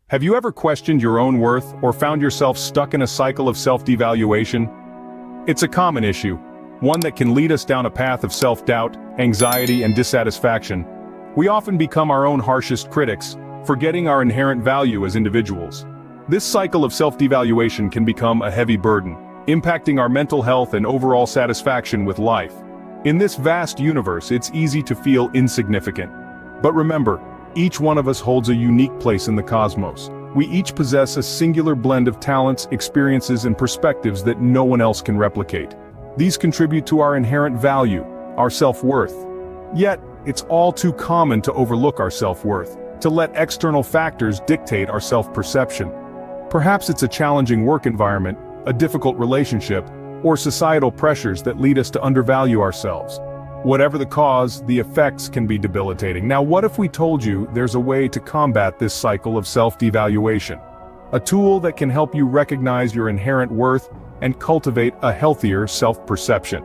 Have you ever questioned your own worth or found yourself stuck in a cycle of self-devaluation? It's a common issue, one that can lead us down a path of self-doubt, anxiety, and dissatisfaction. We often become our own harshest critics, forgetting our inherent value as individuals. This cycle of self-devaluation can become a heavy burden, impacting our mental health and overall satisfaction with life. In this vast universe, it's easy to feel insignificant. But remember, each one of us holds a unique place in the cosmos. We each possess a singular blend of talents, experiences, and perspectives that no one else can replicate. These contribute to our inherent value, our self-worth. Yet, it's all too common to overlook our self-worth, to let external factors dictate our self-perception. Perhaps it's a challenging work environment, a difficult relationship, or societal pressures that lead us to undervalue ourselves. Whatever the cause, the effects can be debilitating. Now, what if we told you there's a way to combat this cycle of self-devaluation? A tool that can help you recognize your inherent worth and cultivate a healthier self-perception.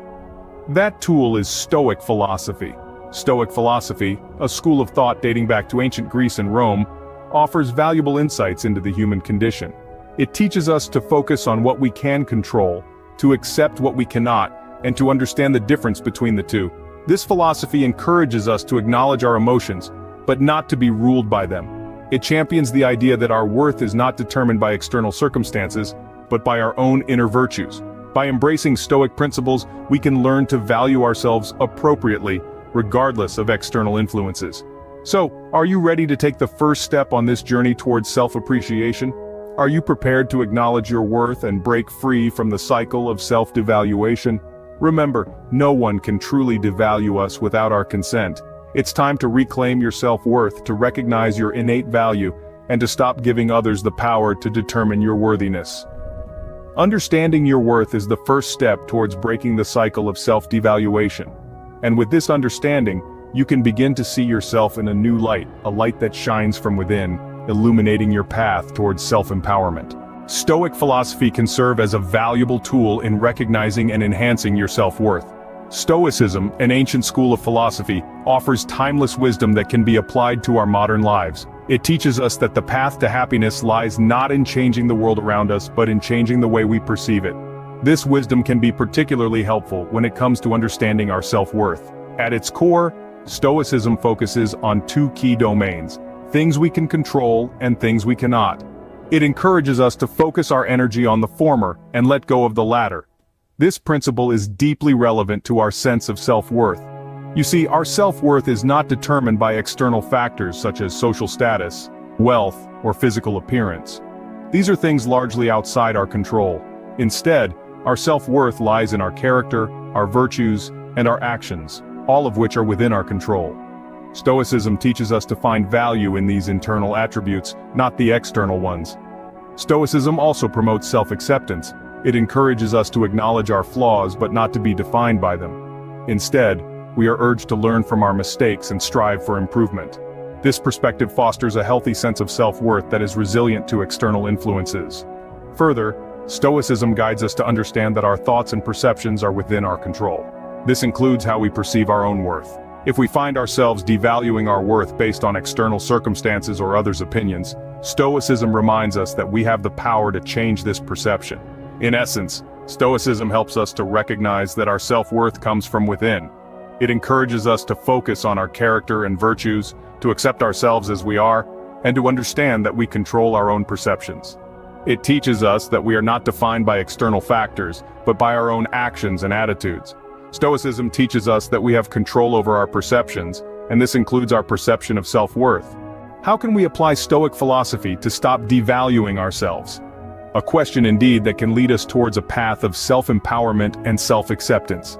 That tool is Stoic philosophy. Stoic philosophy, a school of thought dating back to ancient Greece and Rome, offers valuable insights into the human condition. It teaches us to focus on what we can control, to accept what we cannot, and to understand the difference between the two. This philosophy encourages us to acknowledge our emotions, but not to be ruled by them. It champions the idea that our worth is not determined by external circumstances, but by our own inner virtues. By embracing Stoic principles, we can learn to value ourselves appropriately, regardless of external influences. So, are you ready to take the first step on this journey towards self-appreciation? Are you prepared to acknowledge your worth and break free from the cycle of self-devaluation? Remember, no one can truly devalue us without our consent. It's time to reclaim your self-worth, to recognize your innate value, and to stop giving others the power to determine your worthiness. Understanding your worth is the first step towards breaking the cycle of self-devaluation. And with this understanding, you can begin to see yourself in a new light, a light that shines from within, illuminating your path towards self-empowerment. Stoic philosophy can serve as a valuable tool in recognizing and enhancing your self-worth. Stoicism, an ancient school of philosophy, offers timeless wisdom that can be applied to our modern lives. It teaches us that the path to happiness lies not in changing the world around us, but in changing the way we perceive it. This wisdom can be particularly helpful when it comes to understanding our self-worth. At its core, Stoicism focuses on two key domains: things we can control and things we cannot. It encourages us to focus our energy on the former and let go of the latter. This principle is deeply relevant to our sense of self-worth. You see, our self-worth is not determined by external factors such as social status, wealth, or physical appearance. These are things largely outside our control. Instead, our self-worth lies in our character, our virtues, and our actions, all of which are within our control. Stoicism teaches us to find value in these internal attributes, not the external ones. Stoicism also promotes self-acceptance. It encourages us to acknowledge our flaws but not to be defined by them. Instead, we are urged to learn from our mistakes and strive for improvement. This perspective fosters a healthy sense of self-worth that is resilient to external influences. Further, Stoicism guides us to understand that our thoughts and perceptions are within our control. This includes how we perceive our own worth. If we find ourselves devaluing our worth based on external circumstances or others' opinions, Stoicism reminds us that we have the power to change this perception. In essence, Stoicism helps us to recognize that our self-worth comes from within. It encourages us to focus on our character and virtues, to accept ourselves as we are, and to understand that we control our own perceptions. It teaches us that we are not defined by external factors, but by our own actions and attitudes. Stoicism teaches us that we have control over our perceptions, and this includes our perception of self-worth. How can we apply Stoic philosophy to stop devaluing ourselves? A question indeed that can lead us towards a path of self-empowerment and self-acceptance.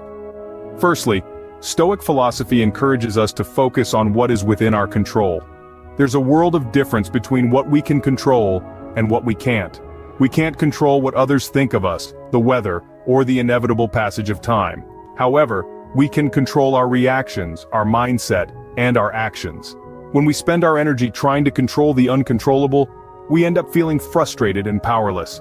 Firstly, Stoic philosophy encourages us to focus on what is within our control. There's a world of difference between what we can control and what we can't. We can't control what others think of us, the weather, or the inevitable passage of time. However, we can control our reactions, our mindset, and our actions. When we spend our energy trying to control the uncontrollable, we end up feeling frustrated and powerless.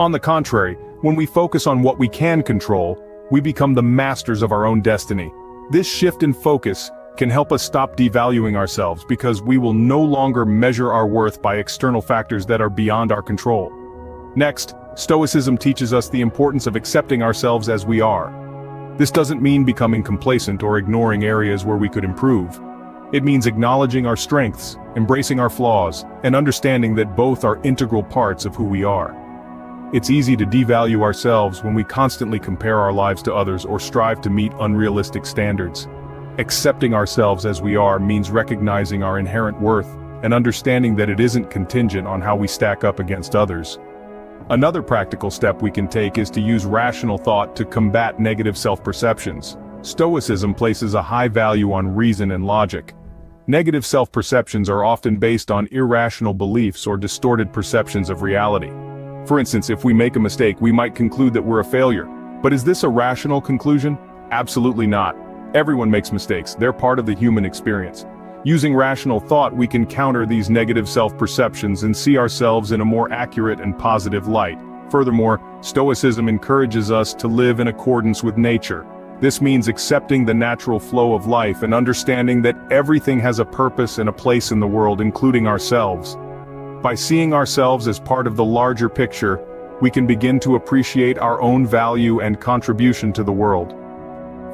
On the contrary, when we focus on what we can control, we become the masters of our own destiny. This shift in focus can help us stop devaluing ourselves because we will no longer measure our worth by external factors that are beyond our control. Next, Stoicism teaches us the importance of accepting ourselves as we are. This doesn't mean becoming complacent or ignoring areas where we could improve. It means acknowledging our strengths, embracing our flaws, and understanding that both are integral parts of who we are. It's easy to devalue ourselves when we constantly compare our lives to others or strive to meet unrealistic standards. Accepting ourselves as we are means recognizing our inherent worth and understanding that it isn't contingent on how we stack up against others. Another practical step we can take is to use rational thought to combat negative self-perceptions. Stoicism places a high value on reason and logic. Negative self-perceptions are often based on irrational beliefs or distorted perceptions of reality. For instance, if we make a mistake, we might conclude that we're a failure. But is this a rational conclusion? Absolutely not. Everyone makes mistakes, they're part of the human experience. Using rational thought, we can counter these negative self-perceptions and see ourselves in a more accurate and positive light. Furthermore, Stoicism encourages us to live in accordance with nature. This means accepting the natural flow of life and understanding that everything has a purpose and a place in the world, including ourselves. By seeing ourselves as part of the larger picture, we can begin to appreciate our own value and contribution to the world.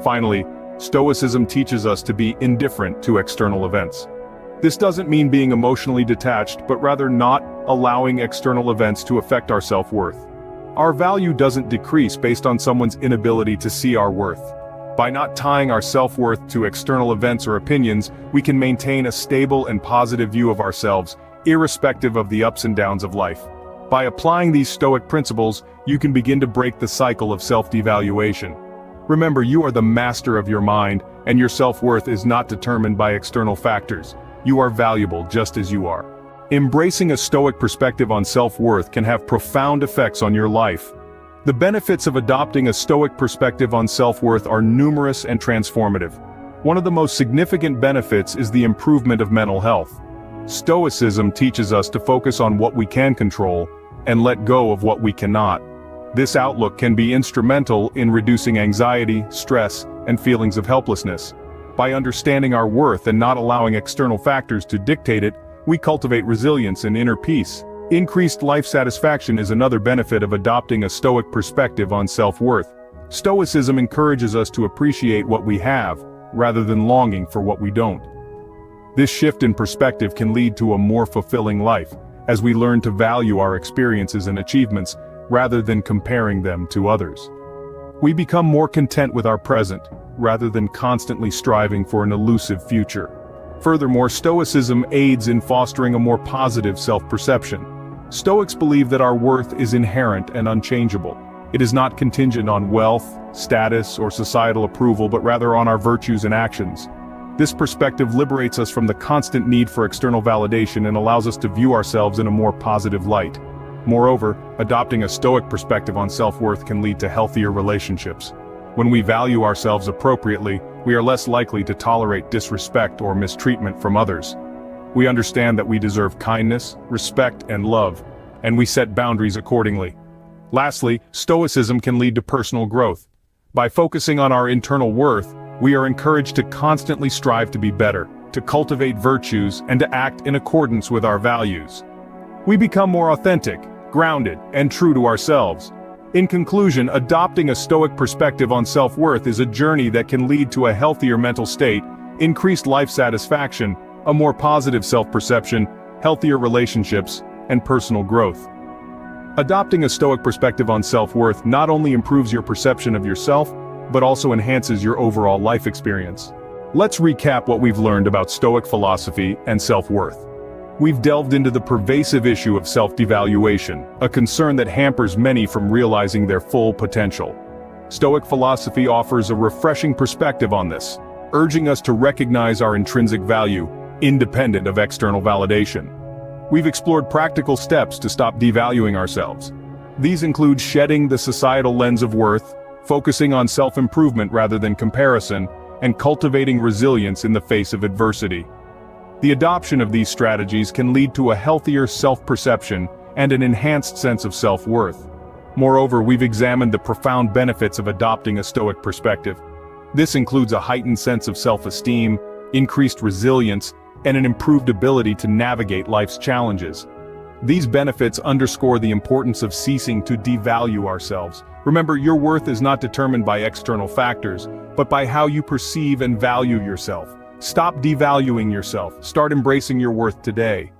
Finally, Stoicism teaches us to be indifferent to external events. This doesn't mean being emotionally detached, but rather not allowing external events to affect our self-worth. Our value doesn't decrease based on someone's inability to see our worth. By not tying our self-worth to external events or opinions, we can maintain a stable and positive view of ourselves, irrespective of the ups and downs of life. By applying these Stoic principles, you can begin to break the cycle of self-devaluation. Remember, you are the master of your mind, and your self-worth is not determined by external factors. You are valuable just as you are. Embracing a Stoic perspective on self-worth can have profound effects on your life. The benefits of adopting a Stoic perspective on self-worth are numerous and transformative. One of the most significant benefits is the improvement of mental health. Stoicism teaches us to focus on what we can control and let go of what we cannot. This outlook can be instrumental in reducing anxiety, stress, and feelings of helplessness. By understanding our worth and not allowing external factors to dictate it, we cultivate resilience and inner peace. Increased life satisfaction is another benefit of adopting a Stoic perspective on self-worth. Stoicism encourages us to appreciate what we have, rather than longing for what we don't. This shift in perspective can lead to a more fulfilling life, as we learn to value our experiences and achievements, rather than comparing them to others. We become more content with our present, rather than constantly striving for an elusive future. Furthermore, Stoicism aids in fostering a more positive self-perception. Stoics believe that our worth is inherent and unchangeable. It is not contingent on wealth, status, or societal approval, but rather on our virtues and actions. This perspective liberates us from the constant need for external validation and allows us to view ourselves in a more positive light. Moreover, adopting a Stoic perspective on self-worth can lead to healthier relationships. When we value ourselves appropriately, we are less likely to tolerate disrespect or mistreatment from others. We understand that we deserve kindness, respect, and love, and we set boundaries accordingly. Lastly, Stoicism can lead to personal growth. By focusing on our internal worth, we are encouraged to constantly strive to be better, to cultivate virtues, and to act in accordance with our values. We become more authentic, grounded, and true to ourselves. In conclusion, adopting a Stoic perspective on self-worth is a journey that can lead to a healthier mental state, increased life satisfaction, a more positive self-perception, healthier relationships, and personal growth. Adopting a Stoic perspective on self-worth not only improves your perception of yourself, but also enhances your overall life experience. Let's recap what we've learned about Stoic philosophy and self-worth. We've delved into the pervasive issue of self-devaluation, a concern that hampers many from realizing their full potential. Stoic philosophy offers a refreshing perspective on this, urging us to recognize our intrinsic value, independent of external validation. We've explored practical steps to stop devaluing ourselves. These include shedding the societal lens of worth, focusing on self-improvement rather than comparison, and cultivating resilience in the face of adversity. The adoption of these strategies can lead to a healthier self-perception and an enhanced sense of self-worth. Moreover, we've examined the profound benefits of adopting a Stoic perspective. This includes a heightened sense of self-esteem, increased resilience, and an improved ability to navigate life's challenges. These benefits underscore the importance of ceasing to devalue ourselves. Remember, your worth is not determined by external factors, but by how you perceive and value yourself. Stop devaluing yourself. Start embracing your worth today.